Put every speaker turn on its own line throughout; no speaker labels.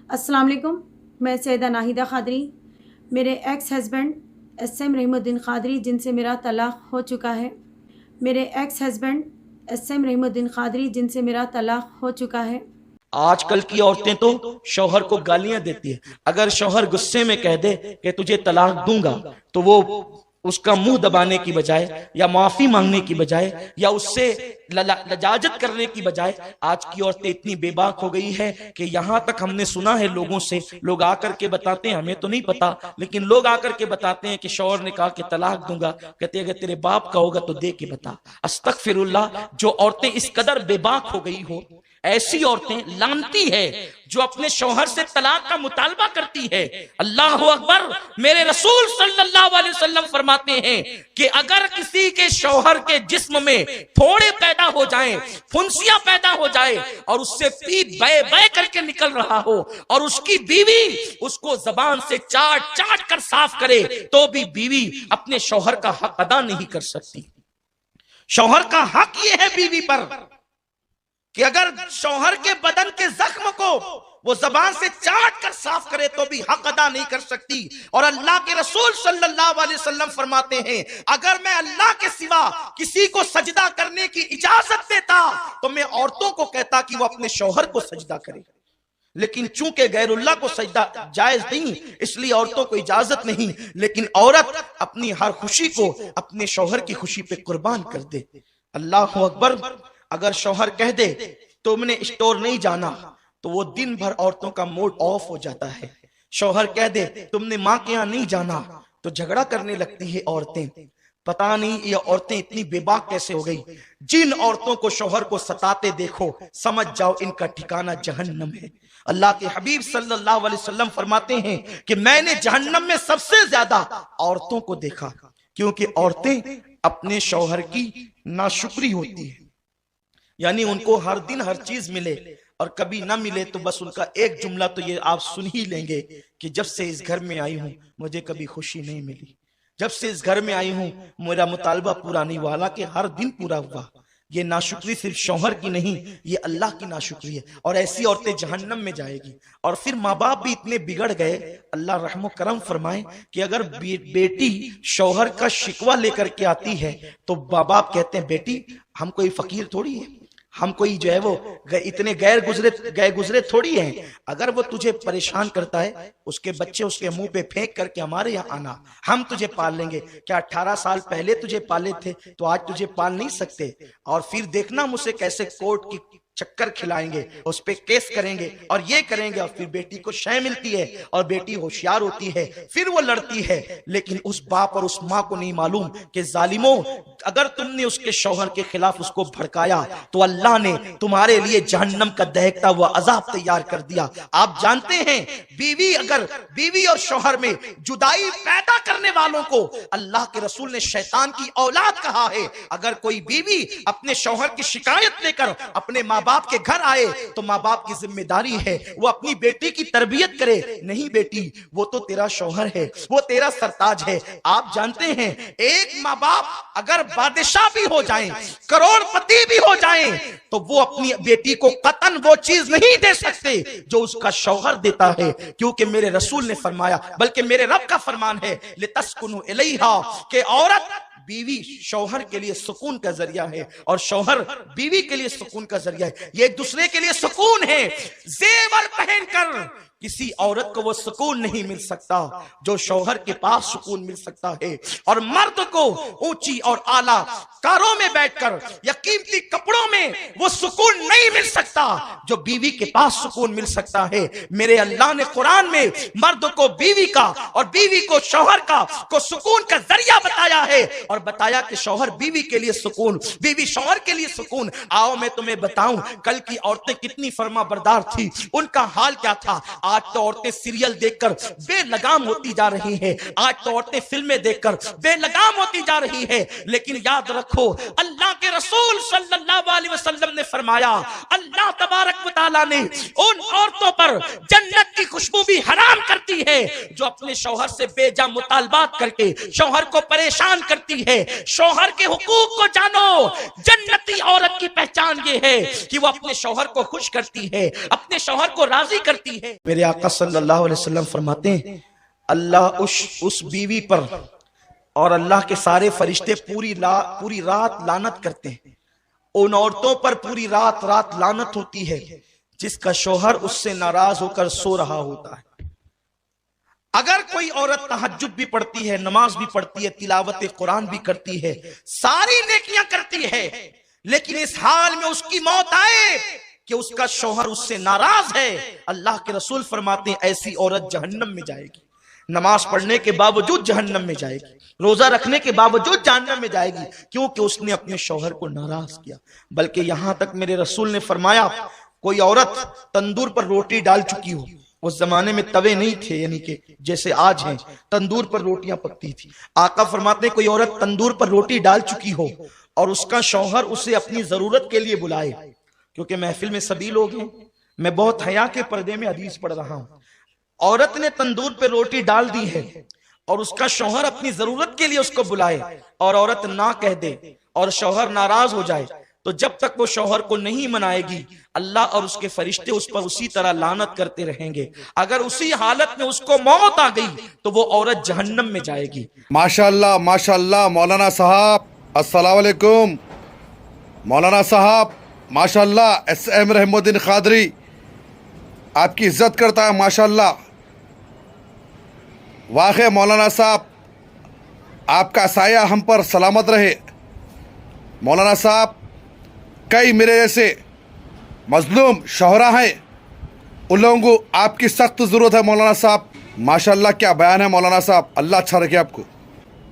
अस्सलाम वालेकुम, मैं सैयदा नाहिदा क़ादरी। मेरे ex husband SM Rahimuddin Qadri जिनसे मेरा तलाक़ हो चुका है। मेरे ex husband SM Rahimuddin Qadri जिनसे मेरा तलाक़ हो चुका है।
आजकल की औरतें तो शौहर को गालियां देती है। अगर शौहर गुस्से में कह दे कि तुझे तलाक दूंगा, तो वो उसका मुंह दबाने की बजाय या माफी मांगने की बजाय या उससे लजाजत करने की बजाय आज की औरतें इतनी बेबाक हो गई है कि यहां तक हमने सुना है लोगों से, लोग आकर के बताते हैं, हमें तो नहीं पता, लेकिन लोग आकर के बताते हैं कि शौहर ने कहा कि तलाक दूंगा, कहते अगर तेरे बाप का होगा तो दे के बता। अस्तगफिरुल्लाह। जो औरतें इस कदर बेबाक हो गई हो, ऐसी औरतें लानती है जो अपने शौहर से तलाक का मुतालबा करती है। अल्लाह अकबर। मेरे रसूल सल्लल्लाहु अलैहि वसल्लम फरमाते हैं कि अगर किसी के शौहर के जिस्म में फोड़े पैदा हो जाएं, फुंसियां पैदा हो जाए और उससे पीप बह बह करके निकल रहा हो और उसकी बीवी उसको जबान से चाट चाट कर साफ करे, तो भी बीवी अपने शौहर का हक अदा नहीं कर सकती। शौहर का हक यह है बीवी पर कि अगर शौहर के बदन के जख्म को वो जबान से चाट कर साफ करे तो भी हक अदा नहीं कर सकती। और अल्लाह के रसूल सल्लल्लाहु अलैहि वसल्लम फरमाते हैं, अगर मैं अल्लाह के सिवा किसी को सजदा करने की इजाजत देता तो मैं औरतों को कहता कि वो अपने शौहर को सजदा करे, लेकिन चूंकि गैरुल्लाह को सजदा जायज नहीं, इसलिए औरतों को इजाजत नहीं। लेकिन औरत अपनी हर खुशी को अपने शौहर की खुशी पे कुर्बान कर दे। अल्लाह अकबर। अगर शौहर कह दे तुमने स्टोर नहीं जाना, तो वो दिन भर औरतों का मूड ऑफ हो जाता है। शौहर कह दे तुमने माँ के यहाँ नहीं जाना, तो झगड़ा करने लगती है औरतें। पता नहीं ये औरतें इतनी बेबाक कैसे हो गई। जिन औरतों को शौहर को सताते देखो, समझ जाओ इनका ठिकाना जहन्नम है। अल्लाह के हबीब सल्लल्लाहु अलैहि वसल्लम फरमाते हैं कि मैंने जहन्नम में सबसे ज्यादा औरतों को देखा, क्योंकि औरतें अपने शौहर की नाशुक्री होती है। यानी उनको हर दिन हर चीज मिले और कभी ना मिले तो बस उनका एक जुमला तो ये आप सुन ही लेंगे कि जब से इस घर में आई हूं मुझे कभी खुशी नहीं मिली, जब से इस घर में आई हूं मेरा मुतालबा पूरा नहीं हुआ, हालांकि हर दिन पूरा हुआ। ये नाशुक्री सिर्फ शौहर की नहीं, ये अल्लाह की नाशुक्री है। और ऐसी औरतें जहन्नम में जाएगी। और फिर माँ बाप भी इतने बिगड़ गए, अल्लाह रहमो करम फरमाए, कि अगर बेटी शौहर का शिकवा लेकर के आती है तो माँ बाप कहते हैं बेटी हम कोई फकीर थोड़ी है, हम कोई जो है वो इतने गए गुजरे थोड़ी हैं। अगर वो तुझे परेशान करता है, उसके बच्चे उसके मुंह पे फेंक करके हमारे यहाँ आना, हम तुझे पाल लेंगे। क्या 18 साल पहले तुझे पाले थे तो आज तुझे पाल नहीं सकते? और फिर देखना मुझसे कैसे कोर्ट की चक्कर खिलाएंगे, उस पे केस करेंगे और ये करेंगे। और फिर बेटी को शय मिलती है और बेटी होशियार होती है, फिर वो लड़ती है। लेकिन उस बाप और उस माँ को नहीं मालूम कि जालिमों, अगर तुमने उसके शौहर के खिलाफ उसको भड़काया तो अल्लाह ने तुम्हारे लिए जहन्नम का दहकता हुआ अजाब तैयार कर दिया। आप जानते हैं बीवी और शौहर में जुदाई पैदा करने वालों को अल्लाह के रसूल ने शैतान की औलाद कहा है। अगर कोई बीवी अपने शौहर की शिकायत लेकर अपने माँ बाप के घर आए तो माँ बाप की जिम्मेदारी है वो अपनी बेटी की तरबियत करे। नहीं बेटी, वो तो तेरा शौहर है, वो तेरा सरताज है। आप जानते हैं एक माँ बाप अगर बादशाह भी हो जाएं, करोड़पति भी हो जाएं, तो वो अपनी बेटी को कतन वो चीज नहीं दे सकते जो उसका शौहर देता है। क्योंकि मेरे रसूल ने फरमाया, बल्कि मेरे रब का फरमान है, लितस्कुनु इलैहा, कि औरत बीवी शौहर के लिए सुकून का जरिया है और शौहर बीवी के लिए सुकून का जरिया है। ये एक दूसरे के लिए सुकून है। जेवर पहनकर किसी औरत को वो सुकून नहीं मिल सकता जो शौहर के पास सुकून मिल सकता है। और मर्द को ऊंची और आला कारों में बैठकर या कीमती कपड़ों में वो सुकून नहीं मिल सकता जो बीवी के पास सुकून मिल सकता है। मेरे अल्लाह ने कुरान में मर्द को बीवी का और बीवी को शौहर का को सुकून का जरिया बताया है और बताया कि शौहर बीवी के लिए सुकून, बीवी शौहर के लिए सुकून। आओ मैं तुम्हें बताऊं कल की औरतें कितनी फर्मा बरदार थी, उनका हाल क्या था। आज तो औरतें सीरियल देखकर बेलगाम होती जा रही हैं, आज तो औरतें फिल्में देखकर बेलगाम होती जा रही है। लेकिन याद रखो अल्लाह के रसूल सल्लल्लाहु अलैहि वसल्लम ने फरमाया, अल्लाह तबारक व तआला ने उन औरतों पर जन्नत की खुशबू भी हराम करती है जो अपने शौहर से बेजा मुतालबात करके शौहर को परेशान करती है। शौहर के हुकूक को जानो। जन्नती औरत की पहचान ये है कि वो अपने शौहर को खुश करती है, अपने शौहर को राजी करती है। میرے آقا صلی اللہ علیہ وسلم فرماتے ہیں اللہ اس بیوی پر اور اللہ کے سارے فرشتے پوری رات لعنت کرتے ہیں، ان عورتوں پر پوری رات لعنت ہوتی ہے جس کا شوہر اس سے ناراض ہو کر سو رہا ہوتا ہے۔ اگر کوئی عورت تہجد بھی پڑھتی ہے، نماز بھی پڑھتی ہے، تلاوت قرآن بھی کرتی ہے، ساری نیکیاں کرتی ہے، لیکن اس حال میں اس کی موت آئے کہ اس کا شوہر اس سے ناراض ہے، اللہ کے رسول فرماتے ہیں ایسی عورت جہنم میں جائے گی، نماز پڑھنے کے باوجود جہنم میں جائے گی، روزہ رکھنے کے باوجود جہنم میں جائے گی، کیونکہ اس نے اپنے شوہر کو ناراض کیا۔ بلکہ یہاں تک میرے رسول نے فرمایا کوئی عورت تندور پر روٹی ڈال چکی ہو، اس زمانے میں توے نہیں تھے یعنی کہ جیسے آج ہیں، تندور پر روٹیاں پکتی تھی، آقا فرماتے ہیں کوئی عورت تندور پر روٹی ڈال چکی ہو اور اس کا شوہر اسے اپنی ضرورت کے لیے بلائے، کیونکہ محفل میں سبھی لوگ ہیں، میں بہت حیا کے پردے میں حدیث پڑھ رہا ہوں، عورت نے تندور پہ روٹی ڈال دی ہے اور اس کا شوہر اپنی ضرورت کے لیے اس کو بلائے اور عورت نہ کہہ دے اور شوہر ناراض ہو جائے، تو جب تک وہ شوہر کو نہیں منائے گی اللہ اور اس کے فرشتے اس پر اسی طرح لعنت کرتے رہیں گے، اگر اسی حالت میں اس کو موت آ گئی تو وہ عورت جہنم میں جائے گی۔
ماشاءاللہ ماشاءاللہ مولانا صاحب السلام علیکم۔ مولانا صاحب ماشاءاللہ ایس ایم رحمت الدین قادری آپ کی عزت کرتا ہے ماشاءاللہ۔ واقع مولانا صاحب آپ کا سایہ ہم پر سلامت رہے۔ مولانا صاحب کئی میرے جیسے مظلوم شوہرا ہیں، ان لوگوں کو آپ کی سخت ضرورت ہے مولانا صاحب۔ ماشاءاللہ کیا بیان ہے مولانا صاحب، اللہ اچھا رکھے آپ کو۔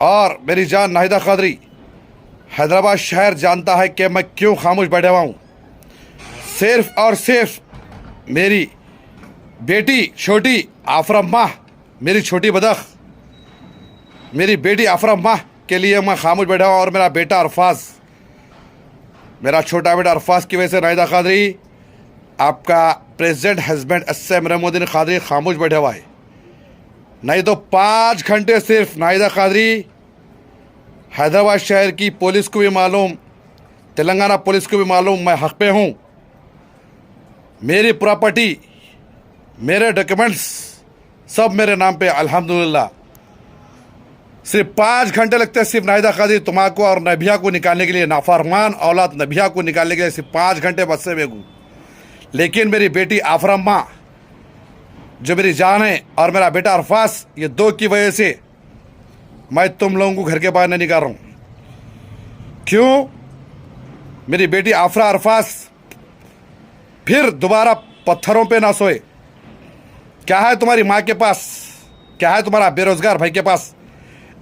اور میری جان ناہیدہ قادری، حیدرآباد شہر جانتا ہے کہ میں کیوں خاموش بیٹھا ہوا ہوں، صرف اور صرف میری بیٹی چھوٹی آفرہ ماہ، میری چھوٹی بدخ، میری بیٹی آفرہ ماہ کے لیے میں خاموش بیٹھا ہوں، اور میرا بیٹا عرفاز، میرا چھوٹا بیٹا عرفاز کی وجہ سے ناہیدہ قادری آپ کا پریزیڈنٹ ہسبینڈ ایس ایم رحمت الدین قادری خاموش بیٹھا ہوا ہے، نہیں تو 5 گھنٹے صرف ناہیدہ قادری حیدرآباد شہر کی پولیس کو بھی معلوم، تلنگانہ پولیس کو بھی معلوم میں حق پہ ہوں، میری پراپرٹی میرے ڈاکیومنٹس سب میرے نام پہ الحمدللہ۔ صرف 5 گھنٹے لگتے ہیں صرف ناہیدہ قادری تماکو اور نبیہ کو نکالنے کے لیے، نافرمان اولاد نبیہ کو نکالنے کے لیے صرف 5 گھنٹے بس سے بیگو۔ لیکن میری بیٹی آفرہ ماں جو میری جان ہے اور میرا بیٹا عرفاز، یہ 2 کی وجہ سے میں تم لوگوں کو گھر کے باہر نہیں نکال رہا ہوں۔ کیوں؟ میری بیٹی آفرہ عرفاز پھر دوبارہ پتھروں پہ نہ سوئے۔ کیا ہے تمہاری ماں کے پاس، کیا ہے تمہارا بے روزگار بھائی کے پاس؟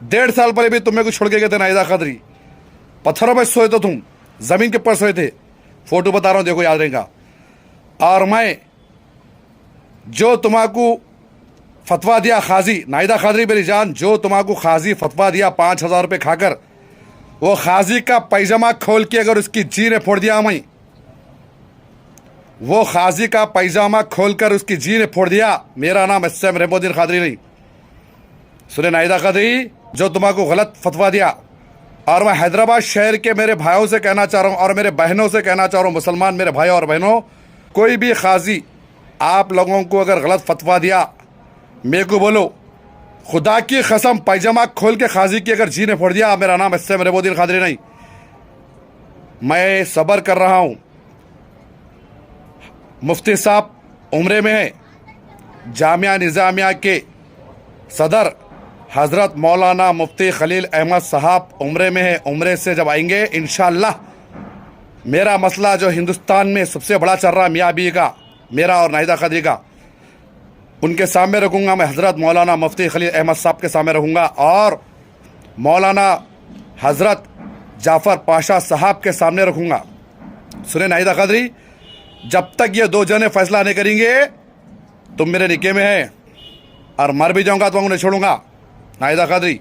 1.5 سال پہلے بھی تم میرے کو چھوڑ کے گئے تھے ناہیدہ قادری، پتھروں پہ سوئے تو تم زمین کے اوپر سوئے تھے، فوٹو بتا رہا ہوں دیکھو یاد رہے گا۔ اور میں جو تمہارا فتویٰ دیا قاضی، ناہیدہ قادری میری جان، جو تمہارا قاضی فتویٰ دیا 5,000 روپے کھا کر، وہ قاضی کا پیجامہ کھول کے اگر اس کی جی نے پھوڑ دیا، میں وہ قاضی کا پیجامہ کھول کر اس کی جی نے پھوڑ دیا، میرا نام ایس ایم رحمت الدین قادری نہیں۔ سنے ناہیدہ قادری، جو تمہارا غلط فتویٰ دیا، اور میں حیدرآباد شہر کے میرے بھائیوں سے کہنا چاہ رہا ہوں اور میرے بہنوں سے کہنا چاہ رہا ہوں، مسلمان میرے بھائی اور بہنوں، کوئی بھی قاضی آپ لوگوں کو اگر غلط فتویٰ دیا میرے کو بولو، خدا کی قسم پیجامہ کھول کے قاضی کی اگر جی نے پھوڑ دیا، میرا نام ایس ایم رحمت الدین قادری نہیں۔ میں صبر کر رہا ہوں، مفتی صاحب عمرے میں ہیں، جامعہ نظامیہ کے صدر حضرت مولانا مفتی خلیل احمد صاحب عمرے میں ہیں، عمرے سے جب آئیں گے انشاءاللہ میرا مسئلہ جو ہندوستان میں سب سے بڑا چل رہا میاں بیوی کا، میرا اور ناہیدہ قادری کا، ان کے سامنے رکھوں گا، میں حضرت مولانا مفتی خلیل احمد صاحب کے سامنے رہوں گا، اور مولانا حضرت جعفر پاشا صاحب کے سامنے رکھوں گا۔ سنیں ناہیدہ قادری، جب تک یہ 2 جنے فیصلہ نہیں کریں گے تم میرے نکاح میں ہیں، اور مر بھی جاؤں گا تو انہیں چھوڑوں گا۔ ناہیدہ قادری،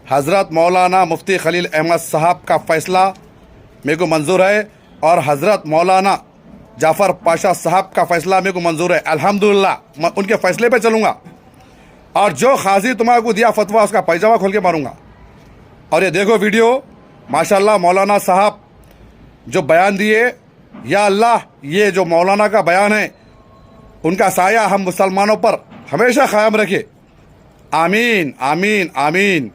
حضرت مولانا مفتی خلیل احمد صاحب کا فیصلہ میرے کو منظور ہے، اور حضرت مولانا جعفر پاشا صاحب کا فیصلہ میرے کو منظور ہے، الحمدللہ میں ان کے فیصلے پہ چلوں گا، اور جو قاضی تمہارے کو دیا فتویٰ اس کا پیجامہ کھول کے ماروں گا۔ اور یہ دیکھو ویڈیو، ماشاءاللہ مولانا صاحب جو بیان دیے، یا اللہ یہ جو مولانا کا بیان ہے ان کا سایہ ہم مسلمانوں پر ہمیشہ قائم رکھے. آمین آمین آمین.